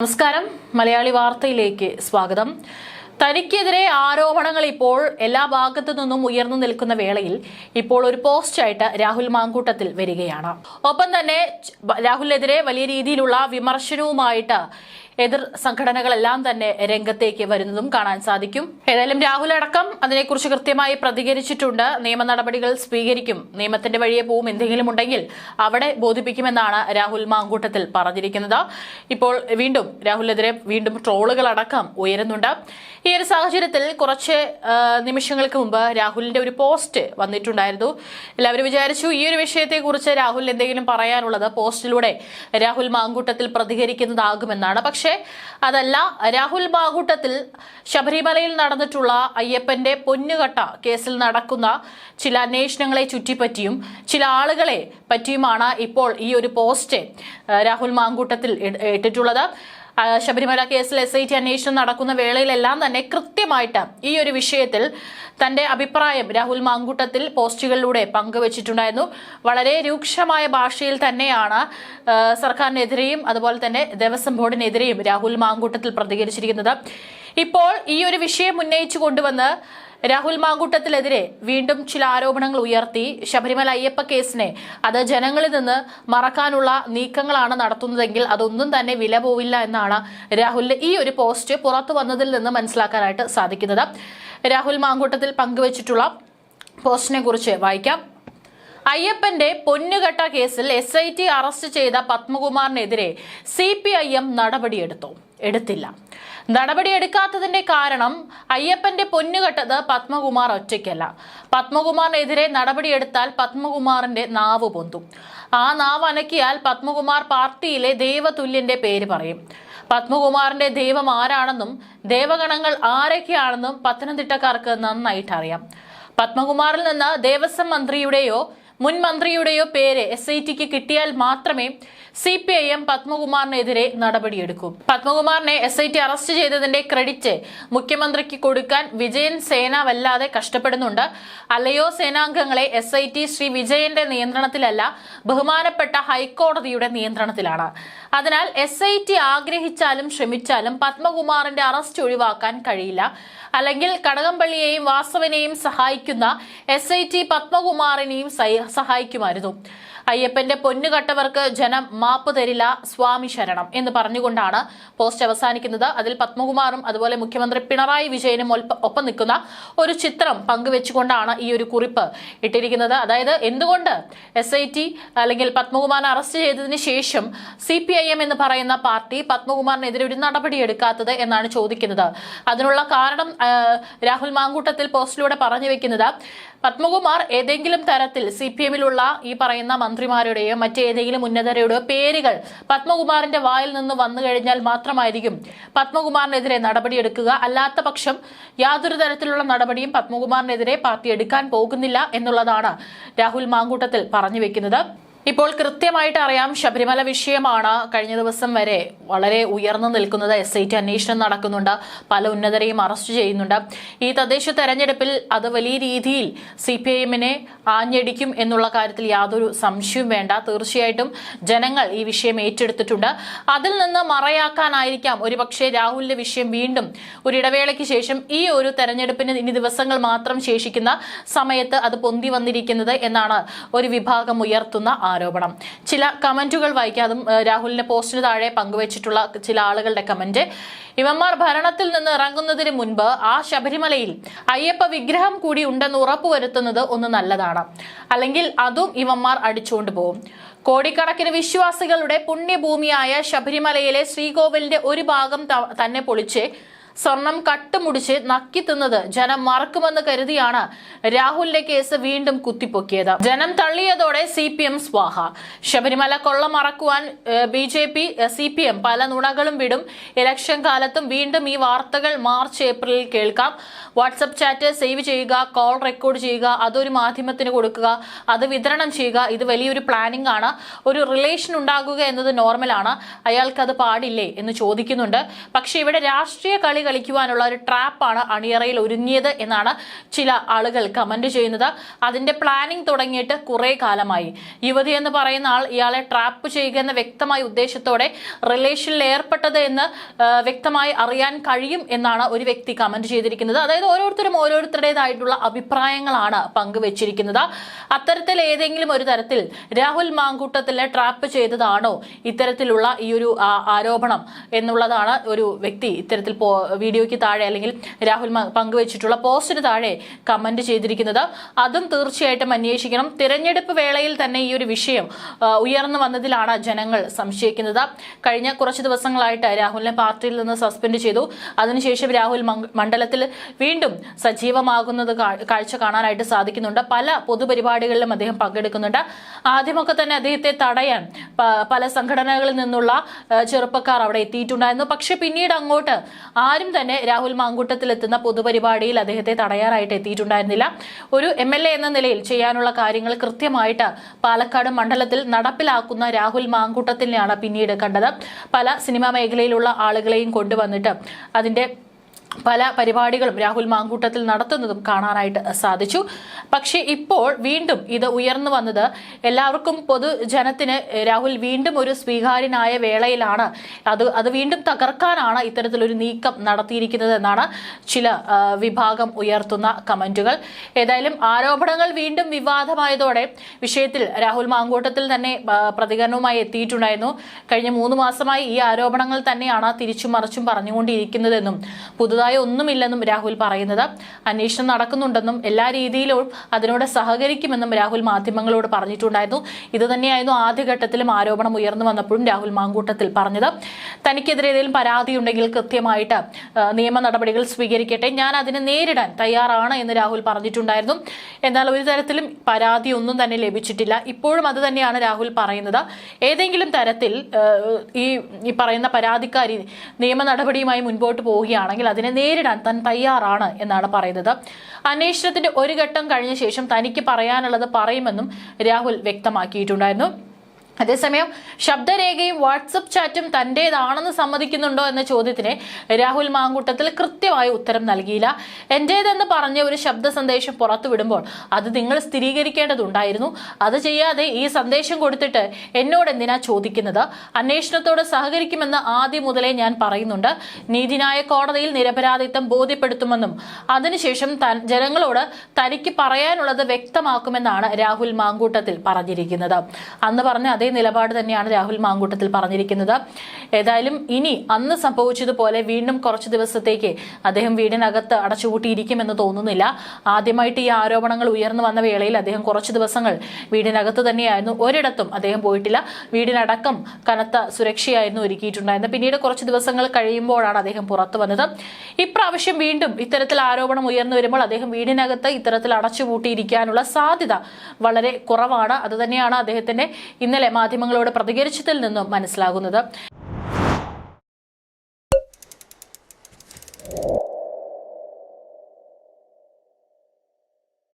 നമസ്കാരം മലയാളി വാർത്തയിലേക്ക് സ്വാഗതം. തനിക്കെതിരെ ആരോപണങ്ങൾ ഇപ്പോൾ എല്ലാ ഭാഗത്തു നിന്നും ഉയർന്നു നിൽക്കുന്ന വേളയിൽ ഇപ്പോൾ ഒരു പോസ്റ്റായിട്ട് രാഹുൽ മാങ്കൂട്ടത്തിൽ വരികയാണ്. ഒപ്പം തന്നെ രാഹുലിനെതിരെ വലിയ രീതിയിലുള്ള വിമർശനവുമായിട്ട് എതിർ സംഘടനകളെല്ലാം തന്നെ രംഗത്തേക്ക് വരുന്നതും കാണാൻ സാധിക്കും. ഏതായാലും രാഹുൽ അടക്കം അതിനെക്കുറിച്ച് കൃത്യമായി പ്രതികരിച്ചിട്ടുണ്ട്. നിയമ നടപടികൾ സ്വീകരിക്കും, നിയമത്തിന്റെ വഴിയെ പോവും, എന്തെങ്കിലും ഉണ്ടെങ്കിൽ അവിടെ ബോധിപ്പിക്കുമെന്നാണ് രാഹുൽ മാങ്കൂട്ടത്തിൽ പറഞ്ഞിരിക്കുന്നത്. ഇപ്പോൾ വീണ്ടും രാഹുലിനെതിരെ വീണ്ടും ട്രോളുകൾ അടക്കം ഉയരുന്നുണ്ട്. ഈ ഒരു സാഹചര്യത്തിൽ കുറച്ച് നിമിഷങ്ങൾക്ക് മുമ്പ് രാഹുലിന്റെ ഒരു പോസ്റ്റ് വന്നിട്ടുണ്ടായിരുന്നു. എല്ലാവരും വിചാരിച്ചു ഈ ഒരു വിഷയത്തെക്കുറിച്ച് രാഹുൽ എന്തെങ്കിലും പറയാനുള്ളത് പോസ്റ്റിലൂടെ രാഹുൽ മാങ്കൂട്ടത്തിൽ പ്രതികരിക്കുന്നതാകുമെന്നാണ്. പക്ഷേ അതല്ല. രാഹുൽ മാങ്കൂട്ടത്തിൽ ശബരിമലയിൽ നടന്നിട്ടുള്ള അയ്യപ്പന്റെ പൊന്നുകെട്ട കേസിൽ നടക്കുന്ന ചില അന്വേഷണങ്ങളെ ചുറ്റിപ്പറ്റിയും ചില ആളുകളെ പറ്റിയുമാണ് ഇപ്പോൾ ഈ ഒരു പോസ്റ്റ് രാഹുൽ മാങ്കൂട്ടത്തിൽ ഇട്ടിട്ടുള്ളത്. ശബരിമല കേസിൽ SIT അന്വേഷണം നടക്കുന്ന വേളയിലെല്ലാം തന്നെ കൃത്യമായിട്ട് ഈ ഒരു വിഷയത്തിൽ തന്റെ അഭിപ്രായം രാഹുൽ മാങ്കൂട്ടത്തിൽ പോസ്റ്റുകളിലൂടെ പങ്കുവച്ചിട്ടുണ്ടായിരുന്നു. വളരെ രൂക്ഷമായ ഭാഷയിൽ തന്നെയാണ് സർക്കാരിനെതിരെയും അതുപോലെ തന്നെ ദേവസ്വം ബോർഡിനെതിരെയും രാഹുൽ മാങ്കൂട്ടത്തിൽ പ്രതികരിച്ചിരിക്കുന്നത്. ഇപ്പോൾ ഈ ഒരു വിഷയം ഉന്നയിച്ചു കൊണ്ടുവന്ന് രാഹുൽ മാങ്കൂട്ടത്തിനെതിരെ വീണ്ടും ചില ആരോപണങ്ങൾ ഉയർത്തി ശബരിമല അയ്യപ്പ കേസിനെ അത് ജനങ്ങളിൽ നിന്ന് മറക്കാനുള്ള നീക്കങ്ങളാണ് നടത്തുന്നതെങ്കിൽ അതൊന്നും തന്നെ വില പോവില്ല എന്നാണ് രാഹുലിന്റെ ഈ ഒരു പോസ്റ്റ് പുറത്തു വന്നതിൽ നിന്ന് മനസ്സിലാക്കാനായിട്ട് സാധിക്കുന്നത്. രാഹുൽ മാങ്കൂട്ടത്തിൽ പങ്കുവച്ചിട്ടുള്ള പോസ്റ്റിനെ കുറിച്ച് വായിക്കാം. അയ്യപ്പന്റെ പൊന്നുകെട്ട കേസിൽ SIT അറസ്റ്റ് ചെയ്ത പത്മകുമാറിനെതിരെ CPIM എടുത്തില്ല. നടപടിയെടുക്കാത്തതിന്റെ കാരണം അയ്യപ്പന്റെ പൊന്നുകെട്ടത് പത്മകുമാർ ഒറ്റയ്ക്കല്ല. പത്മകുമാറിനെതിരെ നടപടിയെടുത്താൽ പത്മകുമാറിന്റെ നാവ് പൊന്തും. ആ നാവ് അനക്കിയാൽ പത്മകുമാർ പാർട്ടിയിലെ ദൈവതുല്യന്റെ പേര് പറയും. പത്മകുമാറിന്റെ ദൈവം ആരാണെന്നും ദേവഗണങ്ങൾ ആരൊക്കെയാണെന്നും പത്തനംതിട്ടക്കാർക്ക് നന്നായിട്ട് അറിയാം. പത്മകുമാറിൽ നിന്ന് ദേവസ്വം മന്ത്രിയുടെയോ മുൻ മന്ത്രിയുടെയോ പേര് SITക്ക് കിട്ടിയാൽ മാത്രമേ CPIM പത്മകുമാറിനെതിരെ നടപടിയെടുക്കും. പത്മകുമാറിനെ SIT അറസ്റ്റ് ചെയ്തതിന്റെ ക്രെഡിറ്റ് മുഖ്യമന്ത്രിക്ക് കൊടുക്കാൻ വിജയൻ സേന വല്ലാതെ കഷ്ടപ്പെടുന്നുണ്ട്. അല്ലയോ സേനാംഗങ്ങളെ, SIT ശ്രീ വിജയന്റെ നിയന്ത്രണത്തിലല്ല, ബഹുമാനപ്പെട്ട ഹൈക്കോടതിയുടെ നിയന്ത്രണത്തിലാണ്. അതിനാൽ SIT ആഗ്രഹിച്ചാലും ശ്രമിച്ചാലും പത്മകുമാറിന്റെ അറസ്റ്റ് ഒഴിവാക്കാൻ കഴിയില്ല. അല്ലെങ്കിൽ കടകംപള്ളിയെയും വാസവനെയും സഹായിക്കുന്ന SIT പത്മകുമാറിനെയും സഹായിക്കുമായിരുന്നു. അയ്യപ്പന്റെ പൊന്നുകെട്ടവർക്ക് ജനം മാപ്പ് തരില്ല, സ്വാമി ശരണം എന്ന് പറഞ്ഞുകൊണ്ടാണ് പോസ്റ്റ് അവസാനിക്കുന്നത്. അതിൽ പത്മകുമാറും അതുപോലെ മുഖ്യമന്ത്രി പിണറായി വിജയനും ഒപ്പം നിൽക്കുന്ന ഒരു ചിത്രം പങ്കുവെച്ചുകൊണ്ടാണ് ഈ ഒരു കുറിപ്പ് ഇട്ടിരിക്കുന്നത്. അതായത് എന്തുകൊണ്ട് SIT അല്ലെങ്കിൽ പത്മകുമാറിനെ അറസ്റ്റ് ചെയ്തതിന് ശേഷം CPIM എന്ന് പറയുന്ന പാർട്ടി പത്മകുമാറിനെതിരെ ഒരു നടപടിയെടുക്കാത്തത് എന്നാണ് ചോദിക്കുന്നത്. അതിനുള്ള കാരണം രാഹുൽ മാങ്കൂട്ടത്തിൽ പോസ്റ്റിലൂടെ പറഞ്ഞു വെക്കുന്നത്, പത്മകുമാർ ഏതെങ്കിലും തരത്തിൽ CPMലുള്ള ഈ പറയുന്ന മന്ത്രിമാരുടെയോ മറ്റേതെങ്കിലും ഉന്നതരുടെയോ പേരുകൾ പത്മകുമാറിന്റെ വായിൽ നിന്ന് വന്നു കഴിഞ്ഞാൽ മാത്രമായിരിക്കും പത്മകുമാറിനെതിരെ നടപടിയെടുക്കുക. അല്ലാത്ത പക്ഷം യാതൊരു തരത്തിലുള്ള നടപടിയും പത്മകുമാറിനെതിരെ പാർട്ടി എടുക്കാൻ പോകുന്നില്ല എന്നുള്ളതാണ് രാഹുൽ മാങ്കൂട്ടത്തിൽ പറഞ്ഞു വെക്കുന്നത്. ഇപ്പോൾ കൃത്യമായിട്ട് അറിയാം, ശബരിമല വിഷയമാണ് കഴിഞ്ഞ ദിവസം വരെ വളരെ ഉയർന്നു നിൽക്കുന്നത്. SIT അന്വേഷണം നടക്കുന്നുണ്ട്, പല ഉന്നതരെയും അറസ്റ്റ് ചെയ്യുന്നുണ്ട്. ഈ തദ്ദേശ തെരഞ്ഞെടുപ്പിൽ അത് വലിയ രീതിയിൽ CPIMനെ ആഞ്ഞടിക്കും എന്നുള്ള കാര്യത്തിൽ യാതൊരു സംശയവും വേണ്ട. തീർച്ചയായിട്ടും ജനങ്ങൾ ഈ വിഷയം ഏറ്റെടുത്തിട്ടുണ്ട്. അതിൽ നിന്ന് മറയാക്കാനായിരിക്കാം ഒരുപക്ഷെ രാഹുലിന്റെ വിഷയം വീണ്ടും ഒരു ഇടവേളയ്ക്ക് ശേഷം ഈ ഒരു തെരഞ്ഞെടുപ്പിന് ഇനി ദിവസങ്ങൾ മാത്രം ശേഷിക്കുന്ന സമയത്ത് അത് പൊന്തി വന്നിരിക്കുന്നത് എന്നാണ് ഒരു വിഭാഗം ഉയർത്തുന്ന ആരോപണം. ചില കമന്റുകൾ വായിക്കാം. അതും രാഹുലിന്റെ പോസ്റ്റിന് താഴെ പങ്കുവച്ചിട്ടുള്ള ചില ആളുകളുടെ കമന്റ്. ഇവന്മാർ ഭരണത്തിൽ നിന്ന് ഇറങ്ങുന്നതിന് മുൻപ് ആ ശബരിമലയിൽ അയ്യപ്പ വിഗ്രഹം കൂടി ഉണ്ടെന്ന് ഉറപ്പുവരുത്തുന്നത് ഒന്ന് നല്ലതാണ്. അല്ലെങ്കിൽ അതും ഇവന്മാർ അടിച്ചുകൊണ്ട് പോകും. കോടിക്കണക്കിന് വിശ്വാസികളുടെ പുണ്യഭൂമിയായ ശബരിമലയിലെ ശ്രീകോവിലിന്റെ ഒരു ഭാഗം തന്നെ പൊളിച്ച് സ്വർണം കട്ടുമുടിച്ച് നക്കി തിന്നത് ജനം മറക്കുമെന്ന് കരുതിയാണ് രാഹുലിന്റെ കേസ് വീണ്ടും കുത്തിപ്പൊക്കിയത്. ജനം തള്ളിയതോടെ CPM സ്വാഹ. ശബരിമല കൊള്ള മറക്കുവാൻ BJP CPM പല നുണകളും വിടും. ഇലക്ഷൻ കാലത്തും വീണ്ടും ഈ വാർത്തകൾ മാർച്ച് ഏപ്രിലിൽ കേൾക്കാം. വാട്സപ്പ് ചാറ്റ് സേവ് ചെയ്യുക, കോൾ റെക്കോർഡ് ചെയ്യുക, അതൊരു മാധ്യമത്തിന് കൊടുക്കുക, അത് വിതരണം ചെയ്യുക. ഇത് വലിയൊരു പ്ലാനിംഗ് ആണ്. ഒരു റിലേഷൻ ഉണ്ടാകുക എന്നത് നോർമലാണ്. അയാൾക്ക് അത് പാടില്ലേ എന്ന് ചോദിക്കുന്നുണ്ട്. പക്ഷെ ഇവിടെ രാഷ്ട്രീയ കളികൾ കളിക്കുവാനുള്ള ഒരു ട്രാപ്പാണ് അണിയറയിൽ ഒരുങ്ങിയത് എന്നാണ് ചില ആളുകൾ കമന്റ് ചെയ്യുന്നത്. അതിന്റെ പ്ലാനിംഗ് തുടങ്ങിയിട്ട് കുറെ കാലമായി. യുവതി എന്ന് പറയുന്ന ആൾ ഇയാളെ ട്രാപ്പ് ചെയ്യുക എന്ന വ്യക്തമായ ഉദ്ദേശത്തോടെ റിലേഷനിൽ ഏർപ്പെട്ടത് എന്ന് വ്യക്തമായി അറിയാൻ കഴിയും എന്നാണ് ഒരു വ്യക്തി കമന്റ് ചെയ്തിരിക്കുന്നത്. അതായത് ഓരോരുത്തരും ഓരോരുത്തരുടേതായിട്ടുള്ള അഭിപ്രായങ്ങളാണ് പങ്കുവച്ചിരിക്കുന്നത്. അത്തരത്തിൽ ഏതെങ്കിലും ഒരു തരത്തിൽ രാഹുൽ മാങ്കൂട്ടത്തിലെ ട്രാപ്പ് ചെയ്തതാണോ ഇത്തരത്തിലുള്ള ഈ ഒരു ആരോപണം എന്നുള്ളതാണ് ഒരു വ്യക്തി ഇത്തരത്തിൽ വീഡിയോയ്ക്ക് താഴെ അല്ലെങ്കിൽ രാഹുൽ പങ്കുവച്ചിട്ടുള്ള പോസ്റ്റിന് താഴെ കമന്റ് ചെയ്തിരിക്കുന്നത്. അതും തീർച്ചയായിട്ടും അന്വേഷിക്കണം. തിരഞ്ഞെടുപ്പ് വേളയിൽ തന്നെ ഈ ഒരു വിഷയം ഉയർന്നു വന്നതിലാണ് ജനങ്ങൾ സംശയിക്കുന്നത്. കഴിഞ്ഞ കുറച്ച് ദിവസങ്ങളായിട്ട് രാഹുലിനെ പാർട്ടിയിൽ നിന്ന് സസ്പെൻഡ് ചെയ്തു. അതിനുശേഷം രാഹുൽ മണ്ഡലത്തിൽ വീണ്ടും സജീവമാകുന്നത് കാഴ്ച കാണാനായിട്ട് സാധിക്കുന്നുണ്ട്. പല പൊതുപരിപാടികളിലും അദ്ദേഹം പങ്കെടുക്കുന്നുണ്ട്. ആദ്യമൊക്കെ തന്നെ അദ്ദേഹത്തെ തടയാൻ പല സംഘടനകളിൽ നിന്നുള്ള ചെറുപ്പക്കാർ അവിടെ എത്തിയിട്ടുണ്ടായിരുന്നു. പക്ഷെ പിന്നീട് അങ്ങോട്ട് ആരും തന്നെ രാഹുൽ മാങ്കൂട്ടത്തിൽ എത്തുന്ന പൊതുപരിപാടിയിൽ അദ്ദേഹത്തെ തടയാനായിട്ട് എത്തിയിട്ടുണ്ടായിരുന്നില്ല. ഒരു MLA എന്ന നിലയിൽ ചെയ്യാനുള്ള കാര്യങ്ങൾ കൃത്യമായിട്ട് പാലക്കാട് മണ്ഡലത്തിൽ നടപ്പിലാക്കുന്ന രാഹുൽ മാങ്കൂട്ടത്തിനെയാണ് പിന്നീട് കണ്ടത്. പല സിനിമാ മേഖലയിലുള്ള ആളുകളെയും കൊണ്ടുവന്നിട്ട് അതിന്റെ പല പരിപാടികളും രാഹുൽ മാങ്കൂട്ടത്തിൽ നടത്തുന്നതും കാണാനായിട്ട് സാധിച്ചു. പക്ഷെ ഇപ്പോൾ വീണ്ടും ഇത് ഉയർന്നു വന്നത് എല്ലാവർക്കും പൊതുജനത്തിന് രാഹുൽ വീണ്ടും ഒരു സ്വീകാര്യനായ വേളയിലാണ്. അത് വീണ്ടും തകർക്കാനാണ് ഇത്തരത്തിലൊരു നീക്കം നടത്തിയിരിക്കുന്നത് എന്നാണ് ചില വിഭാഗം ഉയർത്തുന്ന കമന്റുകൾ. ഏതായാലും ആരോപണങ്ങൾ വീണ്ടും വിവാദമായതോടെ വിഷയത്തിൽ രാഹുൽ മാങ്കൂട്ടത്തിൽ തന്നെ പ്രതികരണവുമായി എത്തിയിട്ടുണ്ടായിരുന്നു. കഴിഞ്ഞ 3 മാസമായി ഈ ആരോപണങ്ങൾ തന്നെയാണ് തിരിച്ചും മറിച്ചും പറഞ്ഞുകൊണ്ടിരിക്കുന്നതെന്നും പുതുതായി ഒന്നുമില്ലെന്നും രാഹുൽ പറയുന്നത്. അന്വേഷണം നടക്കുന്നുണ്ടെന്നും എല്ലാ രീതിയിലും അതിനോട് സഹകരിക്കുമെന്നും രാഹുൽ മാധ്യമങ്ങളോട് പറഞ്ഞിട്ടുണ്ടായിരുന്നു. ഇത് തന്നെയായിരുന്നു ആദ്യഘട്ടത്തിലും ആരോപണം ഉയർന്നു വന്നപ്പോഴും രാഹുൽ മാങ്കൂട്ടത്തിൽ പറഞ്ഞത്. തനിക്കെതിരെ ഏതെങ്കിലും പരാതി ഉണ്ടെങ്കിൽ കൃത്യമായിട്ട് നിയമ നടപടികൾ സ്വീകരിക്കട്ടെ, ഞാൻ അതിനെ നേരിടാൻ തയ്യാറാണ് എന്ന് രാഹുൽ പറഞ്ഞിട്ടുണ്ടായിരുന്നു. എന്നാൽ ഒരു തരത്തിലും പരാതി ഒന്നും തന്നെ ലഭിച്ചിട്ടില്ല. ഇപ്പോഴും അത് തന്നെയാണ് രാഹുൽ പറയുന്നത്. ഏതെങ്കിലും തരത്തിൽ ഈ പറയുന്ന പരാതിക്കാരി നിയമ നടപടിയുമായി മുൻപോട്ട് പോവുകയാണെങ്കിൽ അതിനെ നേരിടാൻ താൻ തയ്യാറാണ് എന്നാണ് പറയുന്നത്. അന്വേഷണത്തിന്റെ ഒരു ഘട്ടം കഴിഞ്ഞ ശേഷം തനിക്ക് പറയാനുള്ളത് പറയുമെന്നും രാഹുൽ വ്യക്തമാക്കിയിട്ടുണ്ടായിരുന്നു. അതേസമയം ശബ്ദരേഖയും വാട്സപ്പ് ചാറ്റും തന്റേതാണെന്ന് സമ്മതിക്കുന്നുണ്ടോ എന്ന ചോദ്യത്തിന് രാഹുൽ മാങ്കൂട്ടത്തിൽ കൃത്യമായ ഉത്തരം നൽകിയില്ല. എന്റേതെന്ന് പറഞ്ഞ ഒരു ശബ്ദ സന്ദേശം പുറത്തുവിടുമ്പോൾ അത് നിങ്ങൾ സ്ഥിരീകരിക്കേണ്ടതുണ്ടായിരുന്നു. അത് ചെയ്യാതെ ഈ സന്ദേശം കൊടുത്തിട്ട് എന്നോട് എന്തിനാ ചോദിക്കുന്നത്? അന്വേഷണത്തോട് സഹകരിക്കുമെന്ന് ആദ്യം മുതലേ ഞാൻ പറയുന്നുണ്ട്. നീതിന്യായ കോടതിയിൽ നിരപരാധിത്വം ബോധ്യപ്പെടുത്തുമെന്നും അതിനുശേഷം ജനങ്ങളോട് തനിക്ക് പറയാനുള്ളത് വ്യക്തമാക്കുമെന്നാണ് രാഹുൽ മാങ്കൂട്ടത്തിൽ പറഞ്ഞിരിക്കുന്നത്. അന്ന് പറഞ്ഞ അതേ നിലപാട് തന്നെയാണ് രാഹുൽ മാങ്കൂട്ടത്തിൽ പറഞ്ഞിരിക്കുന്നത്. ഏതായാലും ഇനി അന്ന് സംഭവിച്ചതുപോലെ വീണ്ടും കുറച്ച് ദിവസത്തേക്ക് അദ്ദേഹം വീടിനകത്ത് അടച്ചുപൂട്ടിയിരിക്കുമെന്ന് തോന്നുന്നില്ല. ആദ്യമായിട്ട് ഈ ആരോപണങ്ങൾ ഉയർന്നു വന്ന വേളയിൽ അദ്ദേഹം കുറച്ച് ദിവസങ്ങൾ വീടിനകത്ത് തന്നെയായിരുന്നു. ഒരിടത്തും അദ്ദേഹം പോയിട്ടില്ല. വീടിനടക്കം കനത്ത സുരക്ഷയായിരുന്നു ഒരുക്കിയിട്ടുണ്ടായിരുന്നത്. പിന്നീട് കുറച്ച് ദിവസങ്ങൾ കഴിയുമ്പോഴാണ് അദ്ദേഹം പുറത്തു വന്നത്. ഇപ്രാവശ്യം വീണ്ടും ഇത്തരത്തിൽ ആരോപണം ഉയർന്നു വരുമ്പോൾ അദ്ദേഹം വീടിനകത്ത് ഇത്തരത്തിൽ അടച്ചുപൂട്ടിയിരിക്കാനുള്ള സാധ്യത വളരെ കുറവാണ്. അതുതന്നെയാണ് അദ്ദേഹത്തിന്റെ ഇന്നലെ മാധ്യമങ്ങളോട് പ്രതികരിച്ചതിൽ നിന്നും മനസ്സിലാകുന്നത്.